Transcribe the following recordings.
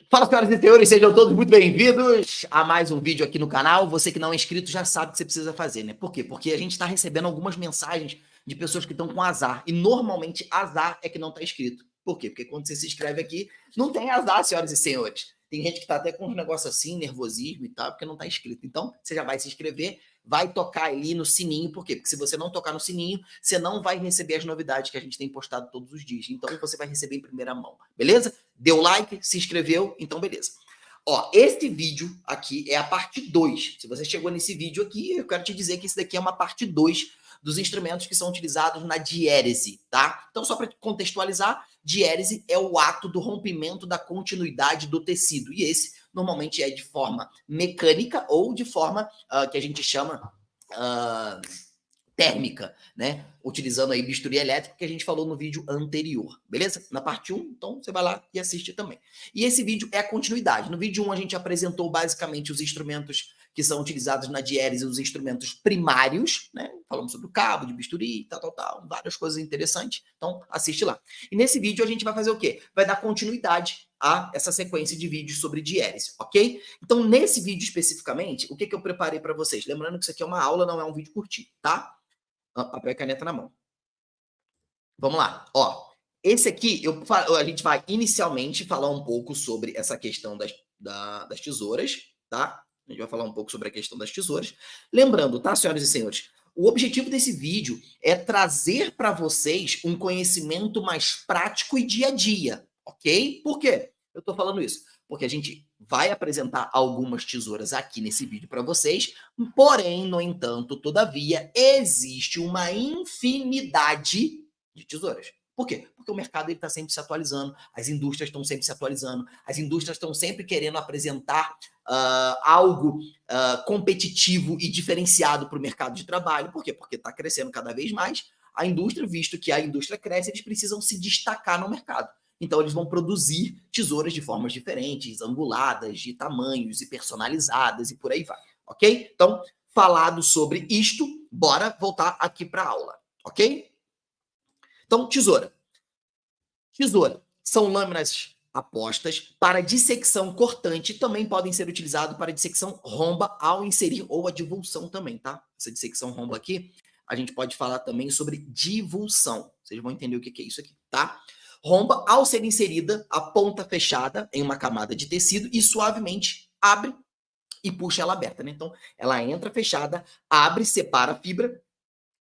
Fala, senhoras e senhores, sejam todos muito bem-vindos a mais um vídeo aqui no canal. Você que não é inscrito já sabe o que você precisa fazer, né? Por quê? Porque a gente está recebendo algumas mensagens de pessoas que estão com azar. E normalmente azar é que não está inscrito. Por quê? Porque quando você se inscreve aqui, não tem azar, senhoras e senhores. Tem gente que está até com uns negócios assim, nervosismo e tal, porque não está inscrito. Então, você já vai se inscrever, vai tocar ali no sininho. Por quê? Porque se você não tocar no sininho, você não vai receber as novidades que a gente tem postado todos os dias. Então, você vai receber em primeira mão, beleza? Deu like, se inscreveu, então beleza. Ó, esse vídeo aqui é a parte 2. Se você chegou nesse vídeo aqui, eu quero te dizer que esse daqui é uma parte 2 dos instrumentos que são utilizados na diérese, tá? Então, só para contextualizar, diérese é o ato do rompimento da continuidade do tecido. E esse, normalmente, é de forma mecânica ou de forma que a gente chama térmica, né? Utilizando aí bisturi elétrico que a gente falou no vídeo anterior, beleza? Na parte 1, então você vai lá e assiste também. E esse vídeo é a continuidade. No vídeo 1 a gente apresentou basicamente os instrumentos que são utilizados na diérese, os instrumentos primários, né? Falamos sobre o cabo de bisturi, tal, várias coisas interessantes. Então assiste lá. E nesse vídeo a gente vai fazer o quê? Vai dar continuidade a essa sequência de vídeos sobre diérese, ok? Então nesse vídeo especificamente, o que eu preparei para vocês? Lembrando que isso aqui é uma aula, não é um vídeo curtinho, tá? Papel e caneta na mão. Vamos lá. Ó, esse aqui, a gente vai inicialmente falar um pouco sobre essa questão das tesouras, tá? A gente vai falar um pouco sobre a questão das tesouras. Lembrando, tá, senhoras e senhores? O objetivo desse vídeo é trazer para vocês um conhecimento mais prático e dia a dia, ok? Por quê? Eu estou falando isso porque a gente vai apresentar algumas tesouras aqui nesse vídeo para vocês, porém, no entanto, todavia, existe uma infinidade de tesouras. Por quê? Porque o mercado está sempre se atualizando, as indústrias estão sempre se atualizando, as indústrias estão sempre querendo apresentar algo competitivo e diferenciado para o mercado de trabalho. Por quê? Porque está crescendo cada vez mais a indústria, visto que a indústria cresce, eles precisam se destacar no mercado. Então, eles vão produzir tesouras de formas diferentes, anguladas, de tamanhos e personalizadas e por aí vai, ok? Então, falado sobre isto, bora voltar aqui para a aula, ok? Então, tesoura. Tesoura são lâminas apostas para dissecção cortante, também podem ser utilizados para dissecção romba ao inserir ou a divulsão também, tá? Essa dissecção romba aqui, a gente pode falar também sobre divulsão. Vocês vão entender o que é isso aqui, tá? Romba, ao ser inserida, a ponta fechada em uma camada de tecido e suavemente abre e puxa ela aberta, né? Então, ela entra fechada, abre, separa a fibra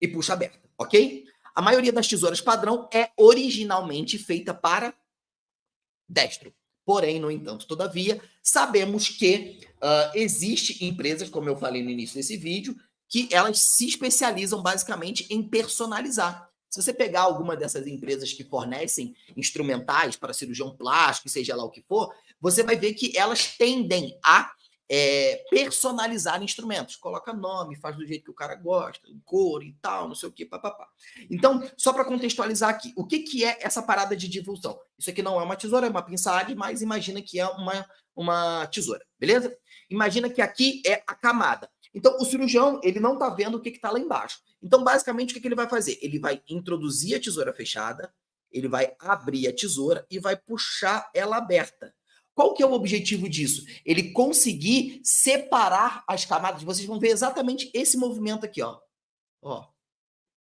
e puxa aberta, ok? A maioria das tesouras padrão é originalmente feita para destro. Porém, no entanto, todavia, sabemos que existem empresas, como eu falei no início desse vídeo, que elas se especializam basicamente em personalizar. Se você pegar alguma dessas empresas que fornecem instrumentais para cirurgião plástico, seja lá o que for, você vai ver que elas tendem a personalizar instrumentos. Coloca nome, faz do jeito que o cara gosta, cor e tal, não sei o que, papapá. Então, só para contextualizar aqui, o que é essa parada de divulsão? Isso aqui não é uma tesoura, é uma pinça-alho, mas imagina que é uma tesoura, beleza? Imagina que aqui é a camada. Então, o cirurgião, ele não está vendo o que está lá embaixo. Então, basicamente, o que ele vai fazer? Ele vai introduzir a tesoura fechada, ele vai abrir a tesoura e vai puxar ela aberta. Qual que é o objetivo disso? Ele conseguir separar as camadas. Vocês vão ver exatamente esse movimento aqui, ó. Ó.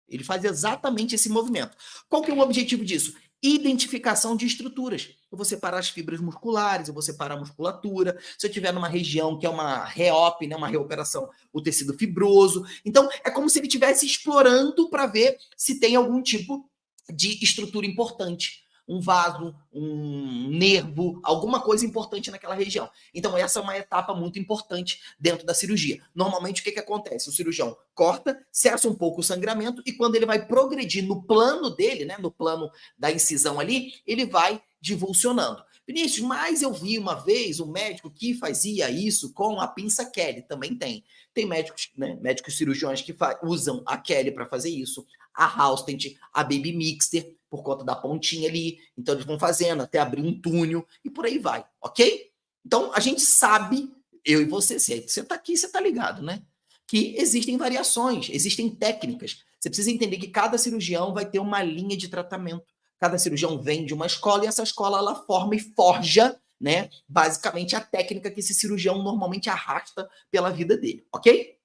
Ele faz exatamente esse movimento. Qual que é o objetivo disso? Identificação de estruturas. Eu vou separar as fibras musculares, eu vou separar a musculatura. Se eu tiver numa região que é uma reop, né, uma reoperação, o tecido fibroso. Então, é como se ele estivesse explorando para ver se tem algum tipo de estrutura importante. Um vaso, um nervo, alguma coisa importante naquela região. Então, essa é uma etapa muito importante dentro da cirurgia. Normalmente, o que acontece? O cirurgião corta, cessa um pouco o sangramento e quando ele vai progredir no plano dele, né, no plano da incisão ali, ele vai divulsionando. Vinícius, mas eu vi uma vez um médico que fazia isso com a pinça Kelly, também tem. Tem médicos, né, médicos cirurgiões que usam a Kelly para fazer isso, a Halsted, a Baby Mixter, por conta da pontinha ali. Então, eles vão fazendo até abrir um túnel e por aí vai, ok? Então, a gente sabe, eu e você, se você está aqui, você está ligado, né? Que existem variações, existem técnicas. Você precisa entender que cada cirurgião vai ter uma linha de tratamento. Cada cirurgião vem de uma escola e essa escola ela forma e forja, né, basicamente a técnica que esse cirurgião normalmente arrasta pela vida dele, ok?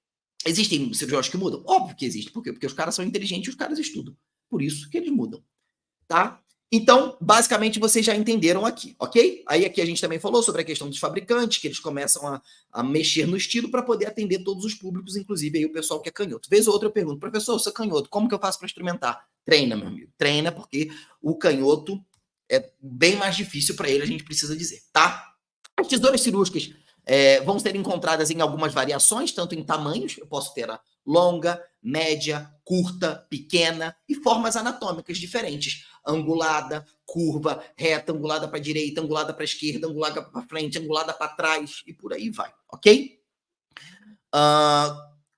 Existem cirurgiões que mudam? Óbvio que existe. Por quê? Porque os caras são inteligentes e os caras estudam. Por isso que eles mudam, tá? Então, basicamente, vocês já entenderam aqui, ok? Aí aqui a gente também falou sobre a questão dos fabricantes, que eles começam a mexer no estilo para poder atender todos os públicos, inclusive aí o pessoal que é canhoto. Vez ou outra eu pergunto, professor, eu sou canhoto, como que eu faço para instrumentar? Treina, meu amigo. Treina, porque o canhoto é bem mais difícil para ele, a gente precisa dizer, tá? As tesouras cirúrgicas vão ser encontradas em algumas variações, tanto em tamanhos, eu posso ter a longa, média, curta, pequena e formas anatômicas diferentes. Angulada, curva, reta, angulada para a direita, angulada para a esquerda, angulada para frente, angulada para trás e por aí vai, ok?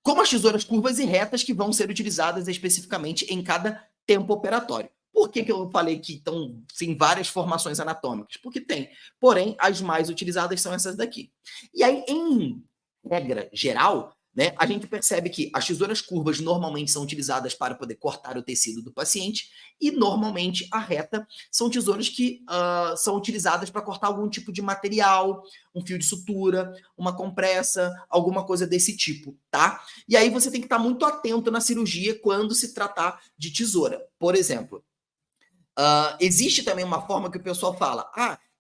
Como as tesouras curvas e retas que vão ser utilizadas especificamente em cada tempo operatório. Por que eu falei que estão sem várias formações anatômicas? Porque tem. Porém, as mais utilizadas são essas daqui. E aí, em regra geral, né, a gente percebe que as tesouras curvas normalmente são utilizadas para poder cortar o tecido do paciente e normalmente a reta são tesouras que são utilizadas para cortar algum tipo de material, um fio de sutura, uma compressa, alguma coisa desse tipo, tá? E aí você tem que estar muito atento na cirurgia quando se tratar de tesoura. Por exemplo, existe também uma forma que o pessoal fala,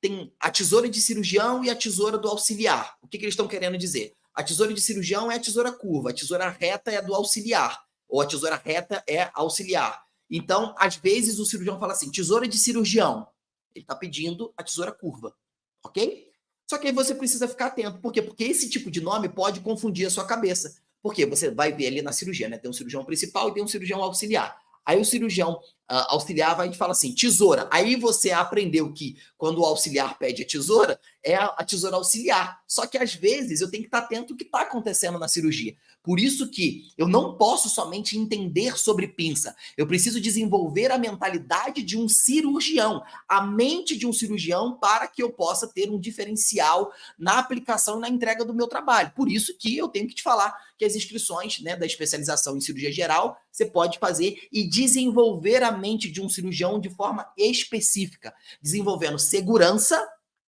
tem a tesoura de cirurgião e a tesoura do auxiliar. O que eles estão querendo dizer? A tesoura de cirurgião é a tesoura curva, a tesoura reta é a do auxiliar, ou a tesoura reta é auxiliar. Então, às vezes, o cirurgião fala assim, tesoura de cirurgião. Ele está pedindo a tesoura curva, ok? Só que aí você precisa ficar atento. Por quê? Porque esse tipo de nome pode confundir a sua cabeça. Porque você vai ver ali na cirurgia, né? Tem um cirurgião principal e tem um cirurgião auxiliar. Aí o cirurgião auxiliar vai falar assim, tesoura. Aí você aprendeu que quando o auxiliar pede a tesoura, é a tesoura auxiliar. Só que às vezes eu tenho que estar atento ao que está acontecendo na cirurgia. Por isso que eu não posso somente entender sobre pinça. Eu preciso desenvolver a mentalidade de um cirurgião, a mente de um cirurgião, para que eu possa ter um diferencial na aplicação e na entrega do meu trabalho. Por isso que eu tenho que te falar que as inscrições, né, da especialização em cirurgia geral, você pode fazer e desenvolver a mente de um cirurgião de forma específica, desenvolvendo segurança,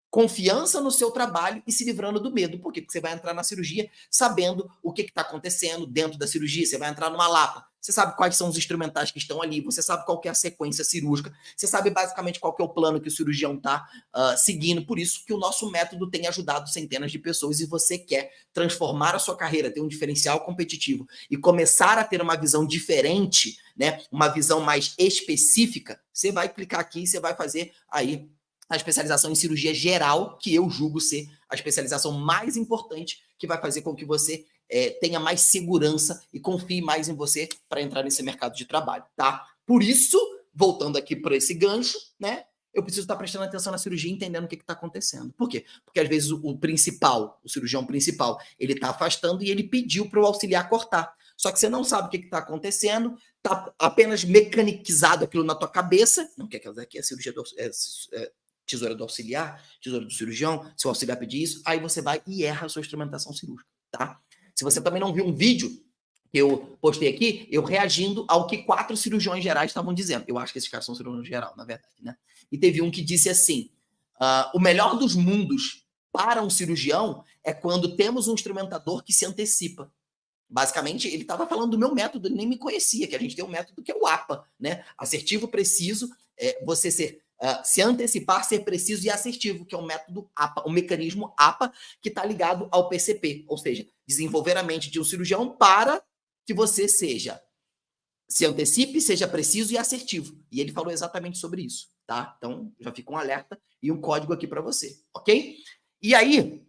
confiança no seu trabalho e se livrando do medo. Por quê? Porque você vai entrar na cirurgia sabendo o que está acontecendo dentro da cirurgia, você vai entrar numa lapa, você sabe quais são os instrumentais que estão ali, você sabe qual que é a sequência cirúrgica, você sabe basicamente qual que é o plano que o cirurgião está seguindo. Por isso que o nosso método tem ajudado centenas de pessoas e você quer transformar a sua carreira, ter um diferencial competitivo e começar a ter uma visão diferente, né, uma visão mais específica, você vai clicar aqui e você vai fazer aí a especialização em cirurgia geral, que eu julgo ser a especialização mais importante, que vai fazer com que você tenha mais segurança e confie mais em você para entrar nesse mercado de trabalho, tá? Por isso, voltando aqui para esse gancho, né? Eu preciso estar prestando atenção na cirurgia e entendendo o que está acontecendo. Por quê? Porque às vezes o cirurgião principal, ele está afastando e ele pediu para o auxiliar cortar. Só que você não sabe o que está acontecendo, está apenas mecanizado aquilo na tua cabeça. Não quer que aqui é cirurgia tesoura do auxiliar, tesoura do cirurgião, se o auxiliar pedir isso, aí você vai e erra a sua instrumentação cirúrgica, tá? Se você também não viu um vídeo que eu postei aqui, eu reagindo ao que 4 cirurgiões gerais estavam dizendo. Eu acho que esses caras são cirurgiões gerais, na verdade, né? E teve um que disse assim, o melhor dos mundos para um cirurgião é quando temos um instrumentador que se antecipa. Basicamente, ele estava falando do meu método, ele nem me conhecia, que a gente tem um método que é o APA, né? Assertivo, preciso, você se antecipar, ser preciso e assertivo, que é o método APA, o mecanismo APA, que está ligado ao PCP, ou seja, desenvolver a mente de um cirurgião para que você se antecipe, seja preciso e assertivo. E ele falou exatamente sobre isso, tá? Então, já fica um alerta e um código aqui para você, ok? E aí,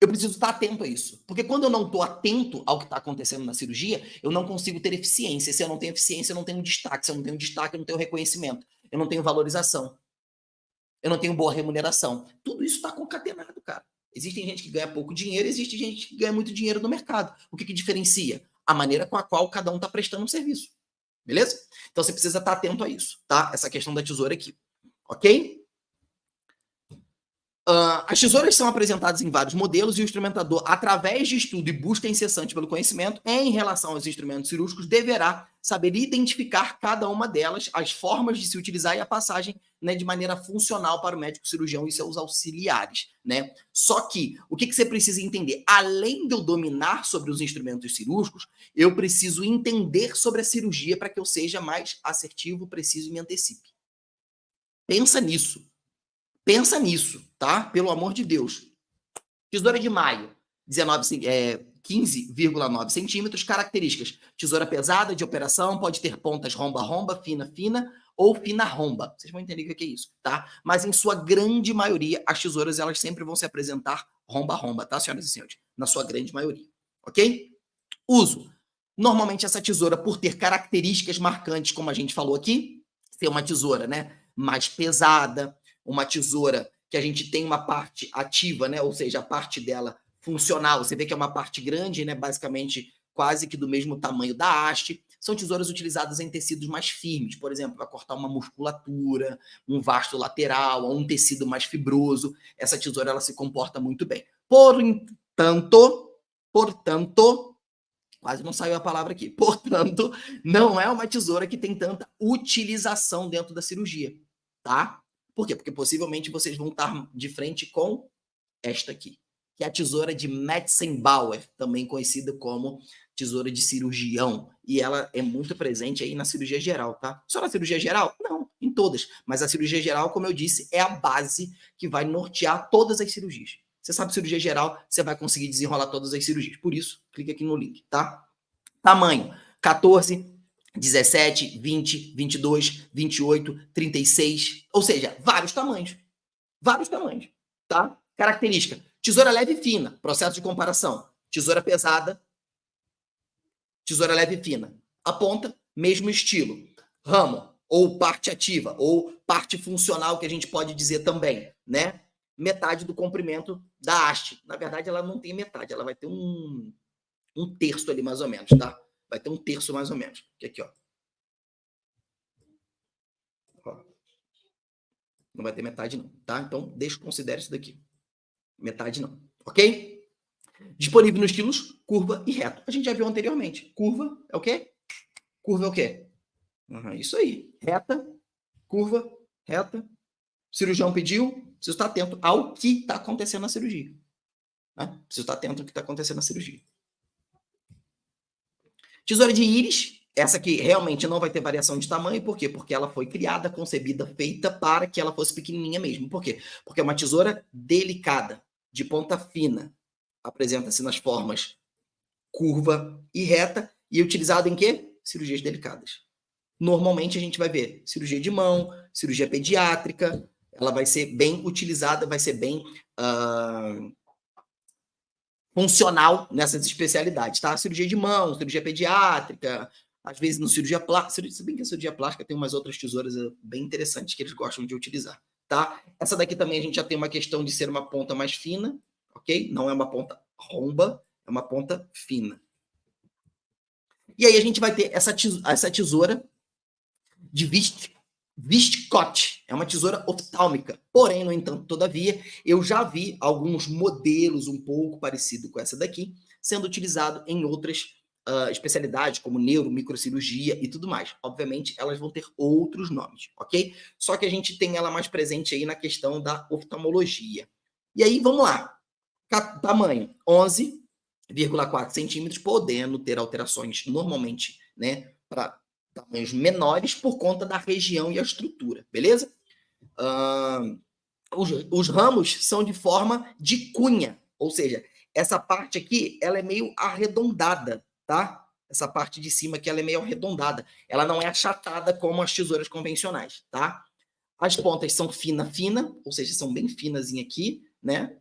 eu preciso estar atento a isso. Porque quando eu não estou atento ao que está acontecendo na cirurgia, eu não consigo ter eficiência. Se eu não tenho eficiência, eu não tenho destaque. Se eu não tenho destaque, eu não tenho reconhecimento. Eu não tenho valorização. Eu não tenho boa remuneração. Tudo isso está concatenado, cara. Existe gente que ganha pouco dinheiro, existe gente que ganha muito dinheiro no mercado. O que diferencia? A maneira com a qual cada um está prestando um serviço. Beleza? Então você precisa estar atento a isso, tá? Essa questão da tesoura aqui. Ok? As tesouras são apresentadas em vários modelos e o instrumentador, através de estudo e busca incessante pelo conhecimento em relação aos instrumentos cirúrgicos, deverá saber identificar cada uma delas, as formas de se utilizar e a passagem, né, de maneira funcional para o médico cirurgião e seus auxiliares, né? Só que, o que você precisa entender? Além de eu dominar sobre os instrumentos cirúrgicos, eu preciso entender sobre a cirurgia para que eu seja mais assertivo, preciso e me antecipe. Pensa nisso. Pensa nisso, tá? Pelo amor de Deus. Tesoura de maio, 15,9 centímetros. Características: tesoura pesada de operação, pode ter pontas romba-romba, fina-fina ou fina-romba. Vocês vão entender o que é isso, tá? Mas em sua grande maioria, as tesouras elas sempre vão se apresentar romba-romba, tá, senhoras e senhores? Na sua grande maioria, ok? Uso. Normalmente essa tesoura, por ter características marcantes, como a gente falou aqui, ser uma tesoura, né, mais pesada, uma tesoura que a gente tem uma parte ativa, né? Ou seja, a parte dela funcional. Você vê que é uma parte grande, né? Basicamente quase que do mesmo tamanho da haste. São tesouras utilizadas em tecidos mais firmes, por exemplo, para cortar uma musculatura, um vasto lateral, ou um tecido mais fibroso. Essa tesoura ela se comporta muito bem. Portanto, quase não saiu a palavra aqui. Portanto, não é uma tesoura que tem tanta utilização dentro da cirurgia, tá? Por quê? Porque possivelmente vocês vão estar de frente com esta aqui, que é a tesoura de Metzenbauer, também conhecida como tesoura de cirurgião. E ela é muito presente aí na cirurgia geral, tá? Só na cirurgia geral? Não, em todas. Mas a cirurgia geral, como eu disse, é a base que vai nortear todas as cirurgias. Você sabe cirurgia geral, você vai conseguir desenrolar todas as cirurgias. Por isso, clica aqui no link, tá? Tamanho: 14, 17, 20, 22, 28, 36, ou seja, vários tamanhos. Vários tamanhos, tá? Característica: tesoura leve e fina, processo de comparação. Tesoura pesada, tesoura leve e fina. A ponta, mesmo estilo. Ramo, ou parte ativa, ou parte funcional, que a gente pode dizer também, né? Metade do comprimento da haste. Na verdade, ela não tem metade, ela vai ter um terço ali, mais ou menos, tá? Vai ter um terço, mais ou menos. Aqui, ó. Não vai ter metade, não, tá? Então, considere isso daqui. Metade não, ok? Disponível nos estilos curva e reto. A gente já viu anteriormente. Curva é o quê? Curva é o quê? Isso aí. Reta, curva, reta. O cirurgião pediu, preciso estar atento ao que está acontecendo na cirurgia. Né? Preciso estar atento ao que está acontecendo na cirurgia. Tesoura de íris, essa aqui realmente não vai ter variação de tamanho, por quê? Porque ela foi criada, concebida, feita para que ela fosse pequenininha mesmo. Por quê? Porque é uma tesoura delicada, de ponta fina. Apresenta-se nas formas curva e reta e é utilizada em quê? Cirurgias delicadas. Normalmente a gente vai ver cirurgia de mão, cirurgia pediátrica, ela vai ser bem utilizada, vai ser bem funcional nessas especialidades, tá? Cirurgia de mão, cirurgia pediátrica, às vezes no cirurgia plástica, se bem que a cirurgia plástica tem umas outras tesouras bem interessantes que eles gostam de utilizar, tá? Essa daqui também a gente já tem uma questão de ser uma ponta mais fina, ok? Não é uma ponta romba, é uma ponta fina. E aí a gente vai ter essa tesoura de Vistcott, é uma tesoura oftálmica. Porém, no entanto, todavia, eu já vi alguns modelos um pouco parecidos com essa daqui, sendo utilizado em outras especialidades, como neuro, microcirurgia e tudo mais. Obviamente, elas vão ter outros nomes, ok? Só que a gente tem ela mais presente aí na questão da oftalmologia. E aí, vamos lá. Tamanho, 11,4 centímetros, podendo ter alterações normalmente, né, para tamanhos menores por conta da região e a estrutura, beleza? Os ramos são de forma de cunha, ou seja, essa parte aqui, ela é meio arredondada, tá? Essa parte de cima aqui, ela é meio arredondada. Ela não é achatada como as tesouras convencionais, tá? As pontas são fina, ou seja, são bem finas aqui, né?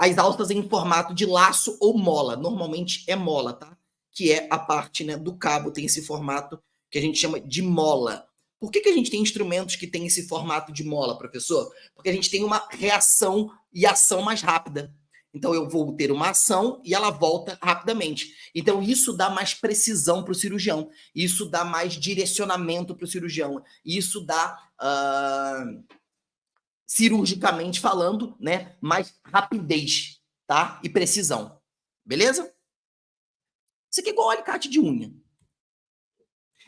As alças em formato de laço ou mola. Normalmente é mola, tá? Que é a parte, né, do cabo, tem esse formato que a gente chama de mola. Por que a gente tem instrumentos que têm esse formato de mola, professor? Porque a gente tem uma reação e ação mais rápida. Então, eu vou ter uma ação e ela volta rapidamente. Então, isso dá mais precisão para o cirurgião. Isso dá mais direcionamento para o cirurgião. Isso dá cirurgicamente falando, né, mais rapidez, tá? E precisão. Beleza? Isso aqui é igual alicate de unha.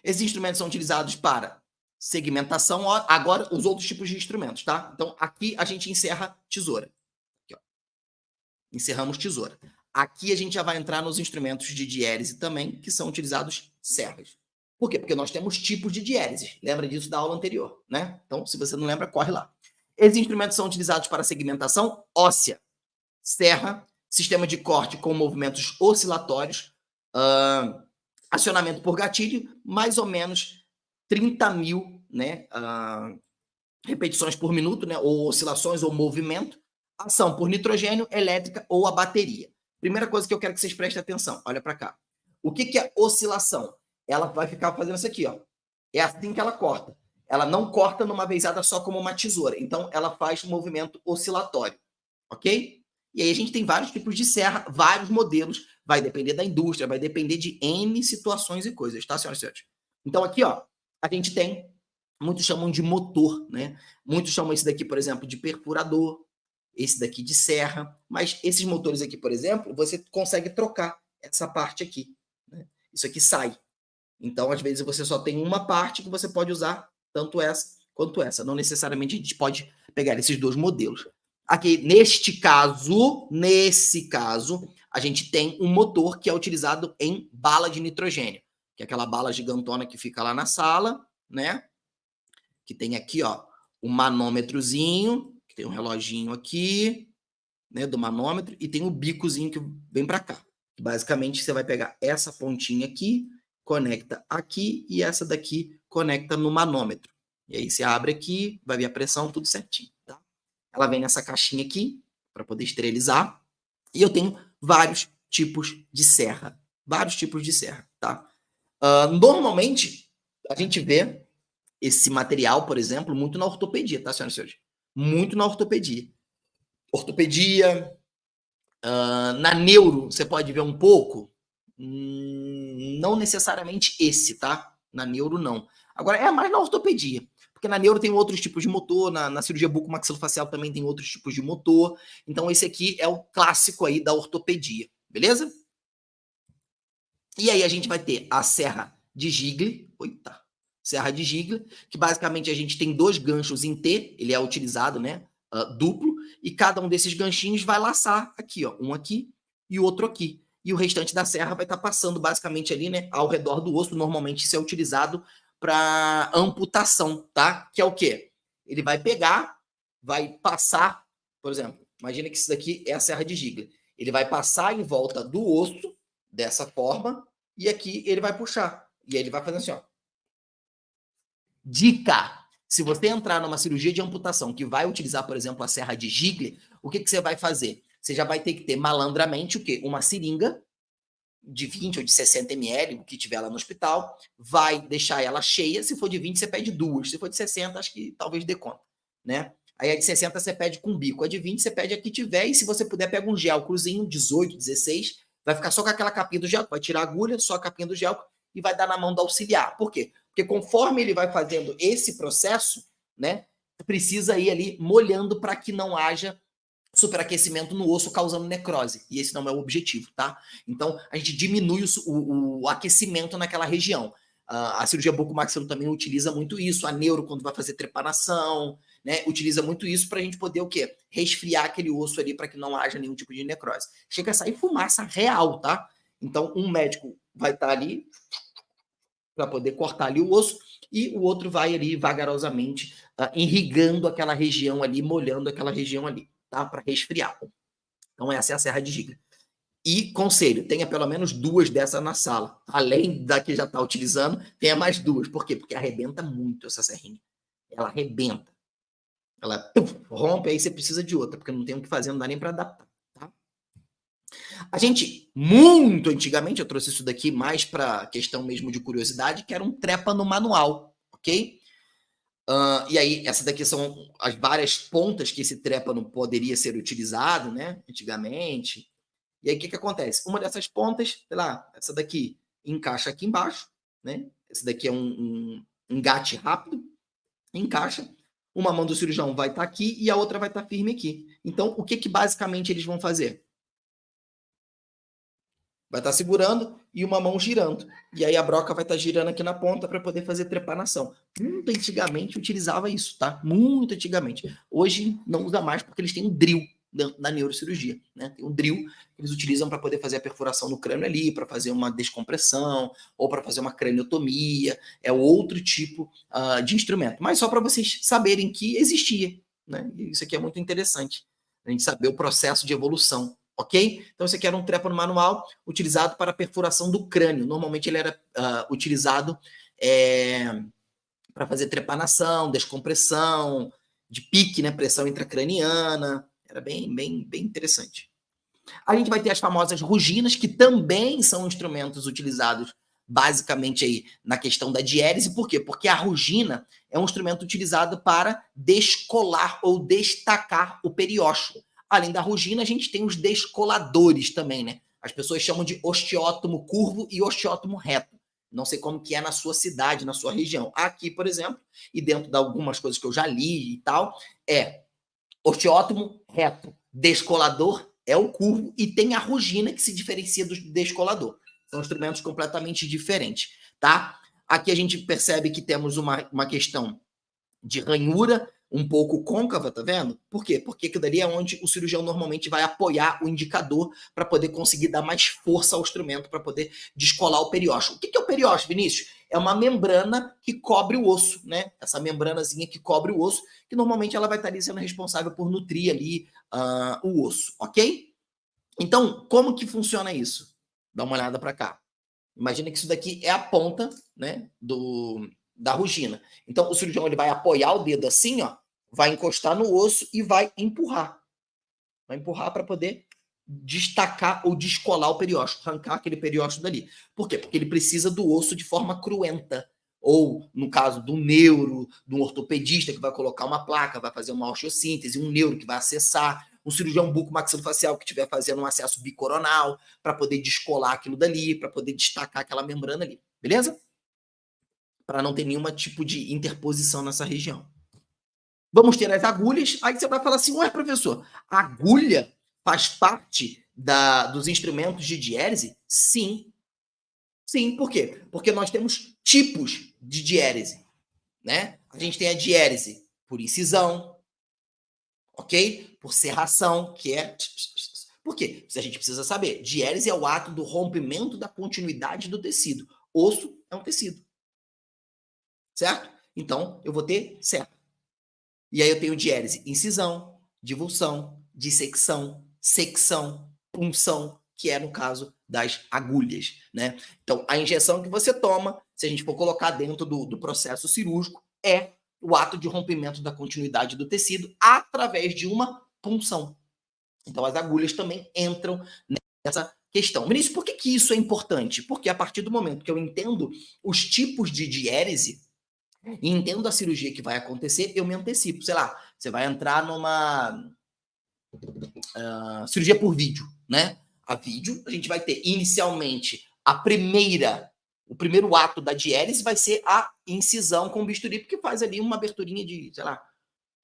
Esses instrumentos são utilizados para segmentação. Agora, os outros tipos de instrumentos, tá? Então, aqui a gente encerra tesoura. Aqui, ó. Encerramos tesoura. Aqui a gente já vai entrar nos instrumentos de diérese também, que são utilizados serras. Por quê? Porque nós temos tipos de diérese. Lembra disso da aula anterior, né? Então, se você não lembra, corre lá. Esses instrumentos são utilizados para segmentação óssea, serra, sistema de corte com movimentos oscilatórios, acionamento por gatilho, mais ou menos 30.000, né, repetições por minuto, né, ou oscilações ou movimento, ação por nitrogênio, elétrica ou a bateria. Primeira coisa que eu quero que vocês prestem atenção, olha para cá. O que é oscilação? Ela vai ficar fazendo isso aqui, ó. É assim que ela corta. Ela não corta numa vezada só como uma tesoura. Então, ela faz movimento oscilatório, ok? E aí a gente tem vários tipos de serra, vários modelos. Vai depender da indústria, vai depender de N situações e coisas, tá, senhoras e senhores? Então, aqui, ó, a gente tem, muitos chamam de motor, né? Muitos chamam esse daqui, por exemplo, de perfurador, esse daqui de serra. Mas esses motores aqui, por exemplo, você consegue trocar essa parte aqui, né? Isso aqui sai. Então, às vezes, você só tem uma parte que você pode usar, tanto essa quanto essa. Não necessariamente a gente pode pegar esses dois modelos. Aqui, nesse caso, a gente tem um motor que é utilizado em bala de nitrogênio, que é aquela bala gigantona que fica lá na sala, né? Que tem aqui, ó, um manômetrozinho, que tem um reloginho aqui, né, do manômetro, e tem o bicozinho que vem para cá. Basicamente, você vai pegar essa pontinha aqui, conecta aqui, e essa daqui conecta no manômetro. E aí você abre aqui, vai ver a pressão, tudo certinho, tá? Ela vem nessa caixinha aqui, para poder esterilizar. E eu tenho vários tipos de serra. Vários tipos de serra, tá? Normalmente, a gente vê esse material, por exemplo, muito na ortopedia, tá, senhoras e senhores? Muito na ortopedia. Ortopedia, na neuro, você pode ver um pouco. Não necessariamente esse, tá? Na neuro, não. Agora, é mais na ortopedia. Porque na neuro tem outros tipos de motor, na cirurgia bucomaxilofacial também tem outros tipos de motor. Então, esse aqui é o clássico aí da ortopedia, beleza? E aí a gente vai ter a serra de Gigli. Eita! Serra de Gigli, que basicamente a gente tem dois ganchos em T, ele é utilizado, né? Duplo, e cada um desses ganchinhos vai laçar aqui, ó, um aqui e o outro aqui. E o restante da serra vai estar passando basicamente ali, né, ao redor do osso. Normalmente isso é utilizado para amputação, tá? Que é o quê? Ele vai pegar, vai passar, por exemplo, imagina que isso daqui é a serra de Gigli. Ele vai passar em volta do osso dessa forma e aqui ele vai puxar. E aí ele vai fazer assim, ó. Dica! Se você entrar numa cirurgia de amputação que vai utilizar, por exemplo, a serra de Gigli, o que você vai fazer? Você já vai ter que ter malandramente o quê? Uma seringa de 20 ou de 60 ml, o que tiver lá no hospital, vai deixar ela cheia. Se for de 20, você pede duas. Se for de 60, acho que talvez dê conta, né? Aí a de 60 você pede com bico. A de 20 você pede a que tiver. E se você puder, pega um gel cruzinho, 18, 16. Vai ficar só com aquela capinha do gel. Vai tirar a agulha, só a capinha do gel e vai dar na mão do auxiliar. Por quê? Porque conforme ele vai fazendo esse processo, né, precisa ir ali molhando para que não haja superaquecimento no osso causando necrose. E esse não é o objetivo, tá? Então, a gente diminui o aquecimento naquela região. A cirurgia bucomaxilo também utiliza muito isso. A neuro, quando vai fazer trepanação, né, utiliza muito isso para a gente poder o quê? Resfriar aquele osso ali para que não haja nenhum tipo de necrose. Chega a sair fumaça real, tá? Então, um médico vai estar ali para poder cortar ali o osso e o outro vai ali vagarosamente irrigando aquela região ali, molhando aquela região ali, tá? Para resfriar. Então, essa é a serra de Gigli. E, conselho, tenha pelo menos duas dessas na sala. Além da que já está utilizando, tenha mais duas. Por quê? Porque arrebenta muito essa serrinha. Ela arrebenta. Ela rompe, aí você precisa de outra, porque não tem o que fazer, não dá nem para adaptar. Tá? A gente, muito antigamente, eu trouxe isso daqui mais para questão mesmo de curiosidade, que era um trépano manual, ok? E aí, essa daqui são as várias pontas que esse trépano poderia ser utilizado, né? Antigamente. E aí, o que acontece? Uma dessas pontas, sei lá, essa daqui encaixa aqui embaixo, né? Esse daqui é um engate rápido, encaixa. uma mão do cirurgião vai estar aqui e a outra vai estar firme aqui. Então, o que basicamente eles vão fazer? Vai estar segurando e uma mão girando. E aí a broca vai estar girando aqui na ponta para poder fazer trepanação. Muito antigamente utilizava isso, tá? Muito antigamente. Hoje não usa mais porque eles têm um drill na neurocirurgia, né? Tem um drill que eles utilizam para poder fazer a perfuração no crânio ali, para fazer uma descompressão ou para fazer uma craniotomia. É outro tipo de instrumento. Mas só para vocês saberem que existia, né? Isso aqui é muito interessante. A gente saber o processo de evolução. Ok? Então, esse aqui era um trépano manual utilizado para perfuração do crânio. Normalmente ele era utilizado para fazer trepanação, descompressão, de pique, né? Pressão intracraniana. Era bem interessante. A gente vai ter as famosas ruginas, que também são instrumentos utilizados basicamente aí na questão da diérese. Por quê? Porque a rugina é um instrumento utilizado para descolar ou destacar o periósteo. Além da rugina, a gente tem os descoladores também, né? As pessoas chamam de osteótomo curvo e osteótomo reto. Não sei como que é na sua cidade, na sua região. Aqui, por exemplo, e dentro de algumas coisas que eu já li e tal, é osteótomo reto, descolador é o curvo e tem a rugina que se diferencia do descolador. São instrumentos completamente diferentes, tá? Aqui a gente percebe que temos uma questão de ranhura um pouco côncava, tá vendo? Por quê? Porque aquilo dali é onde o cirurgião normalmente vai apoiar o indicador para poder conseguir dar mais força ao instrumento, para poder descolar o periósteo. O que é o periósteo, Vinícius? É uma membrana que cobre o osso, né? Essa membranazinha que cobre o osso, que normalmente ela vai estar ali sendo responsável por nutrir ali o osso, ok? Então, como que funciona isso? Dá uma olhada para cá. Imagina que isso daqui é a ponta, né, da rugina. Então, o cirurgião ele vai apoiar o dedo assim, ó, vai encostar no osso e vai empurrar. Vai empurrar para poder destacar ou descolar o periósteo, arrancar aquele periósteo dali. Por quê? Porque ele precisa do osso de forma cruenta. Ou, no caso do neuro, de um ortopedista que vai colocar uma placa, vai fazer uma osteossíntese, um neuro que vai acessar, um cirurgião bucomaxilofacial que estiver fazendo um acesso bicoronal para poder descolar aquilo dali, para poder destacar aquela membrana ali. Beleza? Para não ter nenhum tipo de interposição nessa região. Vamos ter as agulhas. Aí você vai falar assim, ué, professor, agulha faz parte dos instrumentos de diérese? Sim. Sim, por quê? Porque nós temos tipos de diérese, né? A gente tem a diérese por incisão, ok? Por serração, que é... Por quê? A gente precisa saber. Diérese é o ato do rompimento da continuidade do tecido. Osso é um tecido. Certo? Então, eu vou ter certo. E aí eu tenho diérese, incisão, divulsão, dissecção, secção, punção, que é no caso das agulhas, né? Então, a injeção que você toma, se a gente for colocar dentro do processo cirúrgico, é o ato de rompimento da continuidade do tecido através de uma punção. Então, as agulhas também entram nessa questão. Vinícius, por que isso é importante? Porque a partir do momento que eu entendo os tipos de diérese, e entendo a cirurgia que vai acontecer, eu me antecipo. Sei lá, você vai entrar numa cirurgia por vídeo, né? A vídeo, a gente vai ter inicialmente o primeiro ato da diérese vai ser a incisão com bisturi, porque faz ali uma aberturinha de, sei lá,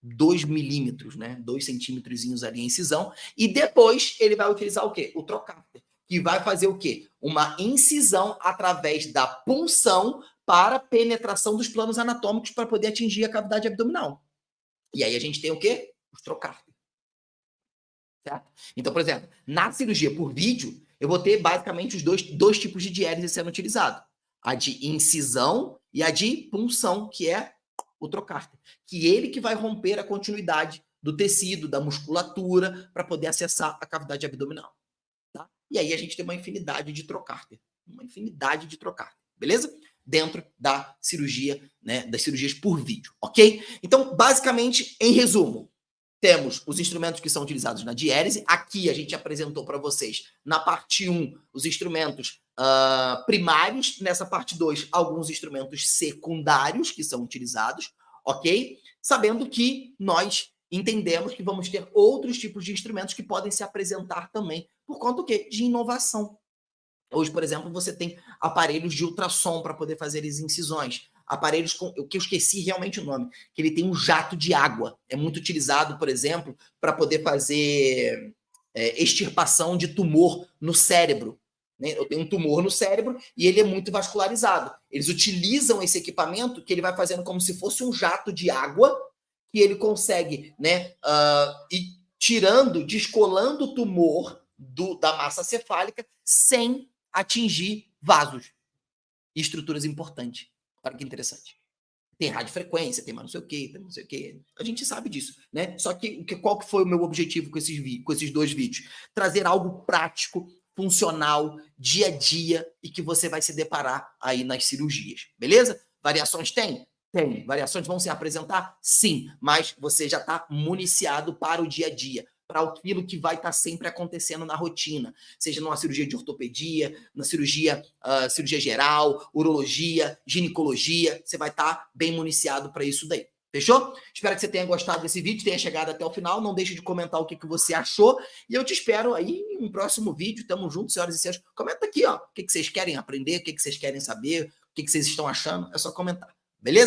2 milímetros, né? 2 centímetrozinhos ali a incisão. E depois ele vai utilizar o quê? O trocárter, que vai fazer o quê? Uma incisão através da punção para penetração dos planos anatômicos para poder atingir a cavidade abdominal. E aí a gente tem o quê? Os trocárter. Certo? Então, por exemplo, na cirurgia por vídeo, eu vou ter basicamente os dois tipos de diérese sendo utilizados. A de incisão e a de punção, que é o trocárter. Que ele que vai romper a continuidade do tecido, da musculatura, para poder acessar a cavidade abdominal. Tá? E aí a gente tem uma infinidade de trocárter. Uma infinidade de trocárter. Beleza? Dentro da cirurgia, né, das cirurgias por vídeo, ok? Então, basicamente, em resumo, temos os instrumentos que são utilizados na diérese. Aqui a gente apresentou para vocês, na parte 1, os instrumentos primários. Nessa parte 2, alguns instrumentos secundários que são utilizados, ok? Sabendo que nós entendemos que vamos ter outros tipos de instrumentos que podem se apresentar também, por conta do quê? De inovação. Hoje, por exemplo, você tem aparelhos de ultrassom para poder fazer as incisões. aparelhos com o que eu esqueci realmente o nome, que ele tem um jato de água. É muito utilizado, por exemplo, para poder fazer extirpação de tumor no cérebro. Né? Eu tenho um tumor no cérebro e ele é muito vascularizado. Eles utilizam esse equipamento que ele vai fazendo como se fosse um jato de água que ele consegue, né, ir tirando, descolando o tumor da massa cefálica sem atingir vasos e estruturas importantes. Olha que interessante. Tem radiofrequência, tem mais não sei o quê, tem não sei o quê. A gente sabe disso, né? Só que qual que foi o meu objetivo com esses 2 vídeos? Trazer algo prático, funcional, dia a dia e que você vai se deparar aí nas cirurgias, beleza? Variações tem? Tem. Variações vão se apresentar? Sim, mas você já está municiado para o dia a dia, para aquilo que vai estar sempre acontecendo na rotina, seja numa cirurgia de ortopedia, na cirurgia geral, urologia, ginecologia, você vai estar bem municiado para isso daí. Fechou? Espero que você tenha gostado desse vídeo, tenha chegado até o final. Não deixe de comentar o que você achou. E eu te espero aí em um próximo vídeo. Tamo junto, senhoras e senhores. Comenta aqui, ó, o que vocês querem aprender, o que vocês querem saber, o que vocês estão achando. É só comentar.